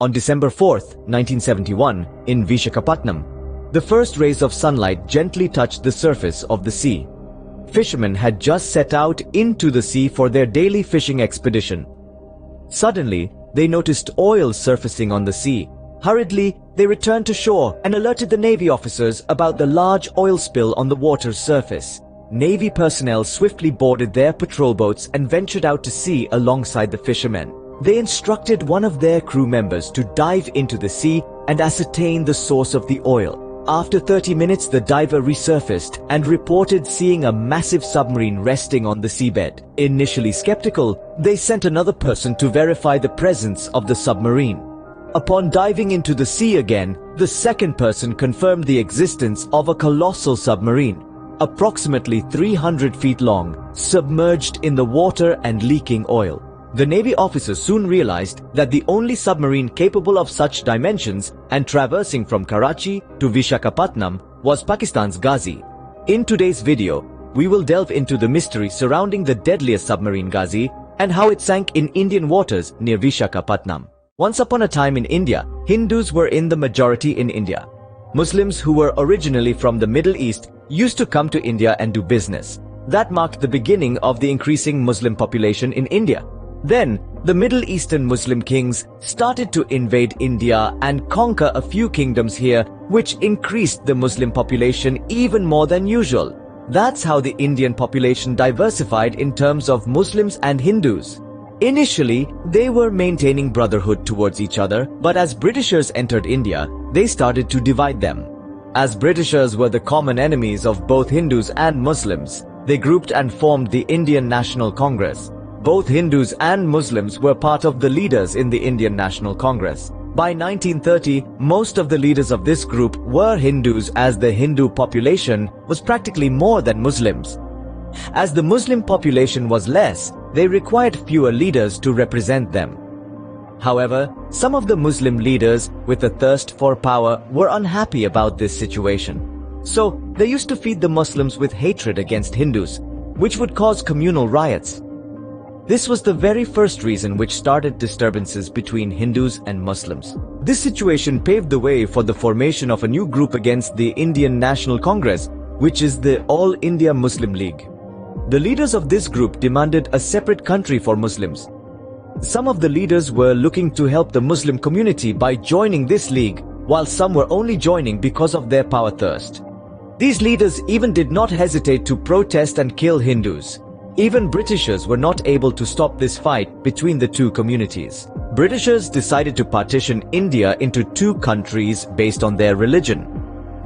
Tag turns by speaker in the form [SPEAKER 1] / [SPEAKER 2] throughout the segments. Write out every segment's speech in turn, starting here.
[SPEAKER 1] on December 4, 1971, in Visakhapatnam. The first rays of sunlight gently touched the surface of the sea. Fishermen had just set out into the sea for their daily fishing expedition. Suddenly, they noticed oil surfacing on the sea. Hurriedly, they returned to shore and alerted the Navy officers about the large oil spill on the water's surface. Navy personnel swiftly boarded their patrol boats and ventured out to sea alongside the fishermen. They instructed one of their crew members to dive into the sea and ascertain the source of the oil. After 30 minutes, the diver resurfaced and reported seeing a massive submarine resting on the seabed. Initially skeptical, they sent another person to verify the presence of the submarine. Upon diving into the sea again, the second person confirmed the existence of a colossal submarine, approximately 300 feet long, submerged in the water and leaking oil. The Navy officers soon realized that the only submarine capable of such dimensions and traversing from Karachi to Visakhapatnam was Pakistan's Ghazi. In today's video, we will delve into the mystery surrounding the deadliest submarine Ghazi and how it sank in Indian waters near Visakhapatnam. Once upon a time in India, Hindus were in the majority in India. Muslims who were originally from the Middle East used to come to India and do business. That marked the beginning of the increasing Muslim population in India. Then, the Middle Eastern Muslim kings started to invade India and conquer a few kingdoms here, which increased the Muslim population even more than usual. That's how the Indian population diversified in terms of Muslims and Hindus. Initially, they were maintaining brotherhood towards each other, but as Britishers entered India, they started to divide them. As Britishers were the common enemies of both Hindus and Muslims, they grouped and formed the Indian National Congress. Both Hindus and Muslims were part of the leaders in the Indian National Congress. By 1930, most of the leaders of this group were Hindus, as the Hindu population was practically more than Muslims. As the Muslim population was less, they required fewer leaders to represent them. However, some of the Muslim leaders with a thirst for power were unhappy about this situation. So, they used to feed the Muslims with hatred against Hindus, which would cause communal riots. This was the very first reason which started disturbances between Hindus and Muslims. This situation paved the way for the formation of a new group against the Indian National Congress, which is the All India Muslim League. The leaders of this group demanded a separate country for Muslims. Some of the leaders were looking to help the Muslim community by joining this league, while some were only joining because of their power thirst. These leaders even did not hesitate to protest and kill Hindus. Even Britishers were not able to stop this fight between the two communities. Britishers decided to partition India into two countries based on their religion.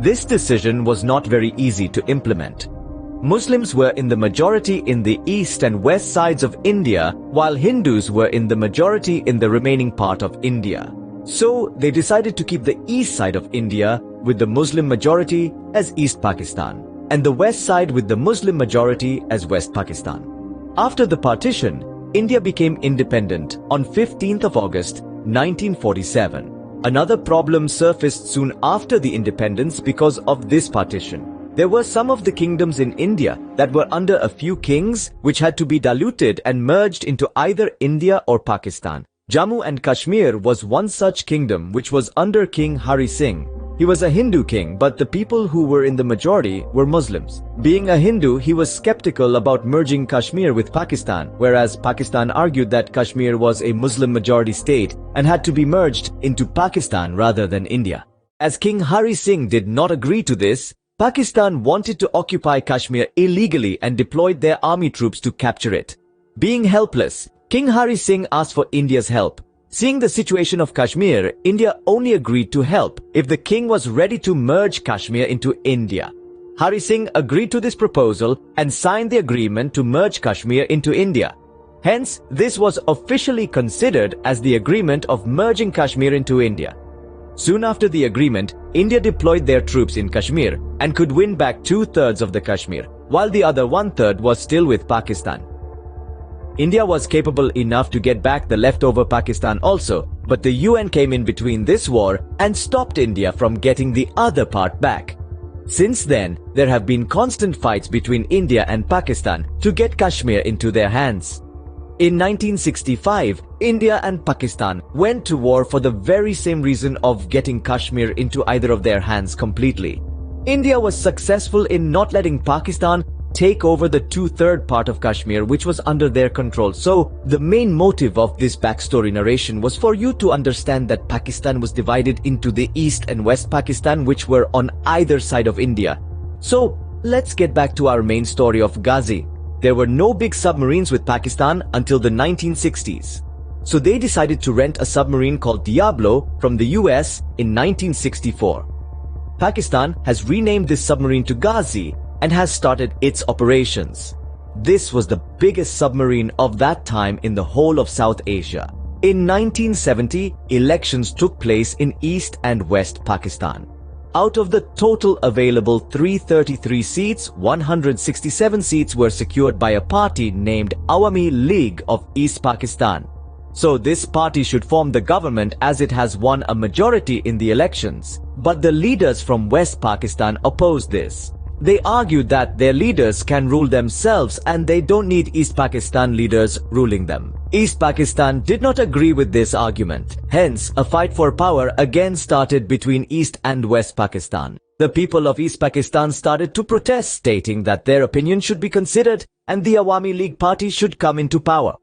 [SPEAKER 1] This decision was not very easy to implement. Muslims were in the majority in the east and west sides of India, while Hindus were in the majority in the remaining part of India. So, they decided to keep the east side of India with the Muslim majority as East Pakistan, and the west side with the Muslim majority as West Pakistan. After the partition, India became independent on 15th of August, 1947. Another problem surfaced soon after the independence because of this partition. There were some of the kingdoms in India that were under a few kings, which had to be diluted and merged into either India or Pakistan. Jammu and Kashmir was one such kingdom which was under King Hari Singh. He was a Hindu king, but the people who were in the majority were Muslims. Being a Hindu, he was skeptical about merging Kashmir with Pakistan, whereas Pakistan argued that Kashmir was a Muslim majority state and had to be merged into Pakistan rather than India. As King Hari Singh did not agree to this, Pakistan wanted to occupy Kashmir illegally and deployed their army troops to capture it. Being helpless, King Hari Singh asked for India's help. Seeing the situation of Kashmir, India only agreed to help if the king was ready to merge Kashmir into India. Hari Singh agreed to this proposal and signed the agreement to merge Kashmir into India. Hence, this was officially considered as the agreement of merging Kashmir into India. Soon after the agreement, India deployed their troops in Kashmir and could win back 2/3 of the Kashmir, while the other 1/3 was still with Pakistan. India was capable enough to get back the leftover Pakistan also, but the UN came in between this war and stopped India from getting the other part back. Since then, there have been constant fights between India and Pakistan to get Kashmir into their hands. In 1965, India and Pakistan went to war for the very same reason of getting Kashmir into either of their hands completely. India was successful in not letting Pakistan take over the two-third part of Kashmir, which was under their control. So, the main motive of this backstory narration was for you to understand that Pakistan was divided into the East and West Pakistan, which were on either side of India. So, let's get back to our main story of Ghazi. There were no big submarines with Pakistan until the 1960s. So they decided to rent a submarine called Diablo from the US in 1964. Pakistan has renamed this submarine to Ghazi and has started its operations. This was the biggest submarine of that time in the whole of South Asia. In 1970, elections took place in East and West Pakistan. Out of the total available 333 seats, 167 seats were secured by a party named Awami League of East Pakistan. So this party should form the government as it has won a majority in the elections. But the leaders from West Pakistan opposed this. They argued that their leaders can rule themselves and they don't need East Pakistan leaders ruling them. East Pakistan did not agree with this argument. Hence, a fight for power again started between East and West Pakistan. The people of East Pakistan started to protest, stating that their opinion should be considered and the Awami League party should come into power.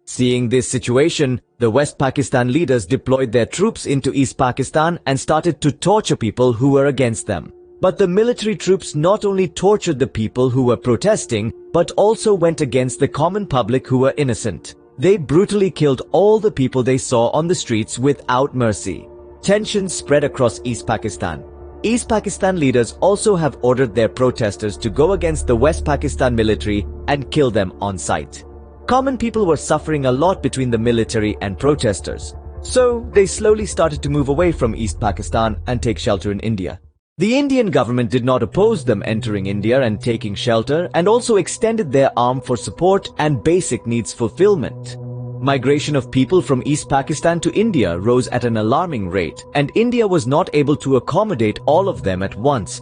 [SPEAKER 1] Seeing this situation, the West Pakistan leaders deployed their troops into East Pakistan and started to torture people who were against them. But the military troops not only tortured the people who were protesting, but also went against the common public who were innocent. They brutally killed all the people they saw on the streets without mercy. Tensions spread across East Pakistan. East Pakistan leaders also have ordered their protesters to go against the West Pakistan military and kill them on sight. Common people were suffering a lot between the military and protesters. So they slowly started to move away from East Pakistan and take shelter in India. The Indian government did not oppose them entering India and taking shelter, and also extended their arm for support and basic needs fulfillment. Migration of people from East Pakistan to India rose at an alarming rate, and India was not able to accommodate all of them at once.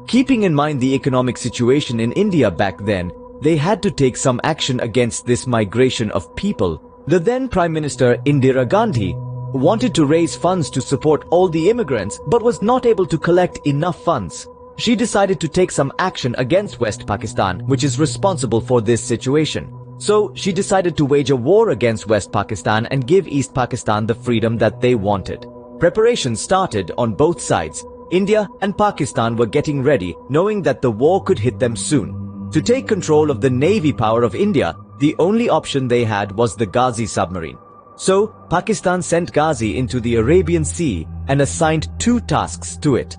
[SPEAKER 1] Keeping in mind the economic situation in India back then, they had to take some action against this migration of people. The then Prime Minister Indira Gandhi wanted to raise funds to support all the immigrants but was not able to collect enough funds. She decided to take some action against West Pakistan, which is responsible for this situation. So she decided to wage a war against West Pakistan and give East Pakistan the freedom that they wanted. Preparations started on both sides. India and Pakistan were getting ready, knowing that the war could hit them soon. To take control of the navy power of India, the only option they had was the Ghazi submarine. So, Pakistan sent Ghazi into the Arabian Sea and assigned two tasks to it.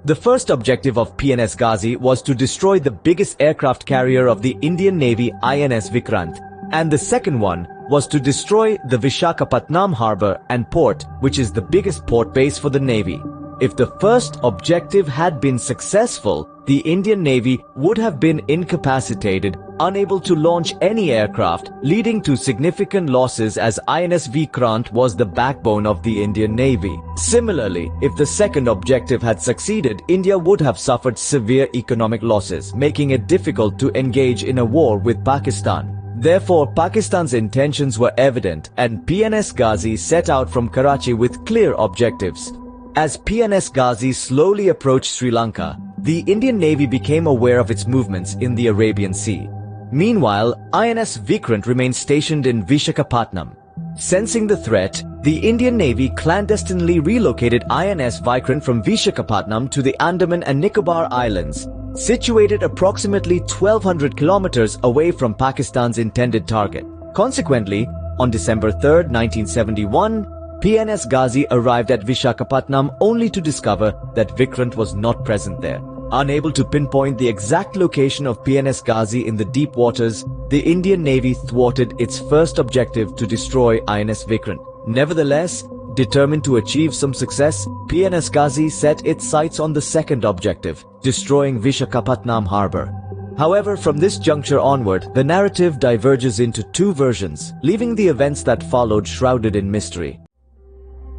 [SPEAKER 1] The first objective of PNS Ghazi was to destroy the biggest aircraft carrier of the Indian Navy, INS Vikrant, and the second one was to destroy the Visakhapatnam harbor and port, which is the biggest port base for the Navy. If the first objective had been successful, the Indian Navy would have been incapacitated, unable to launch any aircraft, leading to significant losses as INS Vikrant was the backbone of the Indian Navy. Similarly, if the second objective had succeeded, India would have suffered severe economic losses, making it difficult to engage in a war with Pakistan. Therefore, Pakistan's intentions were evident, and PNS Ghazi set out from Karachi with clear objectives. As PNS Ghazi slowly approached Sri Lanka, the Indian Navy became aware of its movements in the Arabian Sea. Meanwhile, INS Vikrant remained stationed in Visakhapatnam. Sensing the threat, the Indian Navy clandestinely relocated INS Vikrant from Visakhapatnam to the Andaman and Nicobar Islands, situated approximately 1200 kilometers away from Pakistan's intended target. Consequently, on December 3, 1971, PNS Ghazi arrived at Visakhapatnam only to discover that Vikrant was not present there. Unable to pinpoint the exact location of PNS Ghazi in the deep waters, the Indian Navy thwarted its first objective to destroy INS Vikrant. Nevertheless, determined to achieve some success, PNS Ghazi set its sights on the second objective, destroying Visakhapatnam harbor. However, from this juncture onward, the narrative diverges into two versions, leaving the events that followed shrouded in mystery.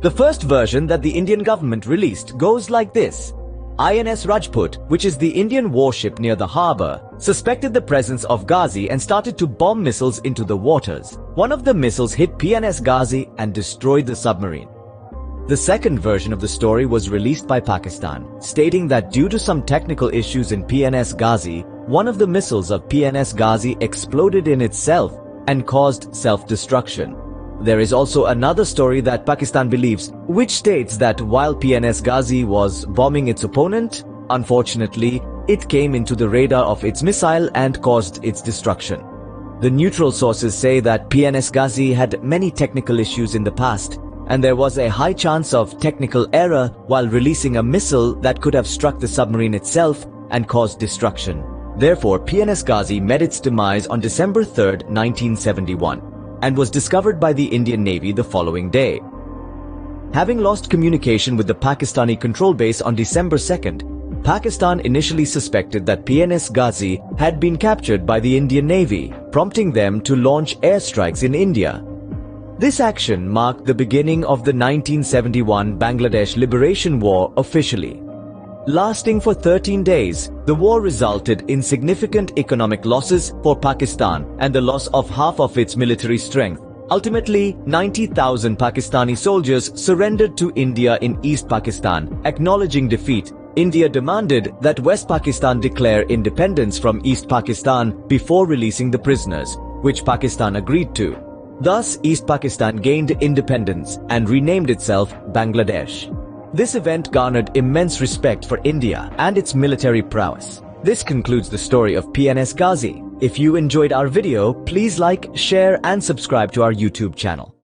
[SPEAKER 1] The first version that the Indian government released goes like this. INS Rajput, which is the Indian warship near the harbour, suspected the presence of Ghazi and started to bomb missiles into the waters. One of the missiles hit PNS Ghazi and destroyed the submarine. The second version of the story was released by Pakistan, stating that due to some technical issues in PNS Ghazi, one of the missiles of PNS Ghazi exploded in itself and caused self-destruction. There is also another story that Pakistan believes, which states that while PNS Ghazi was bombing its opponent, unfortunately, it came into the radar of its missile and caused its destruction. The neutral sources say that PNS Ghazi had many technical issues in the past, and there was a high chance of technical error while releasing a missile that could have struck the submarine itself and caused destruction. Therefore, PNS Ghazi met its demise on December 3, 1971. And was discovered by the Indian Navy the following day. Having lost communication with the Pakistani control base on December 2nd, Pakistan initially suspected that PNS Ghazi had been captured by the Indian Navy, prompting them to launch airstrikes in India. This action marked the beginning of the 1971 Bangladesh Liberation War officially. Lasting for 13 days, the war resulted in significant economic losses for Pakistan and the loss of half of its military strength. Ultimately, 90,000 Pakistani soldiers surrendered to India in East Pakistan. Acknowledging defeat, India demanded that West Pakistan declare independence from East Pakistan before releasing the prisoners, which Pakistan agreed to. Thus, East Pakistan gained independence and renamed itself Bangladesh. This event garnered immense respect for India and its military prowess. This concludes the story of PNS Ghazi. If you enjoyed our video, please like, share and subscribe to our YouTube channel.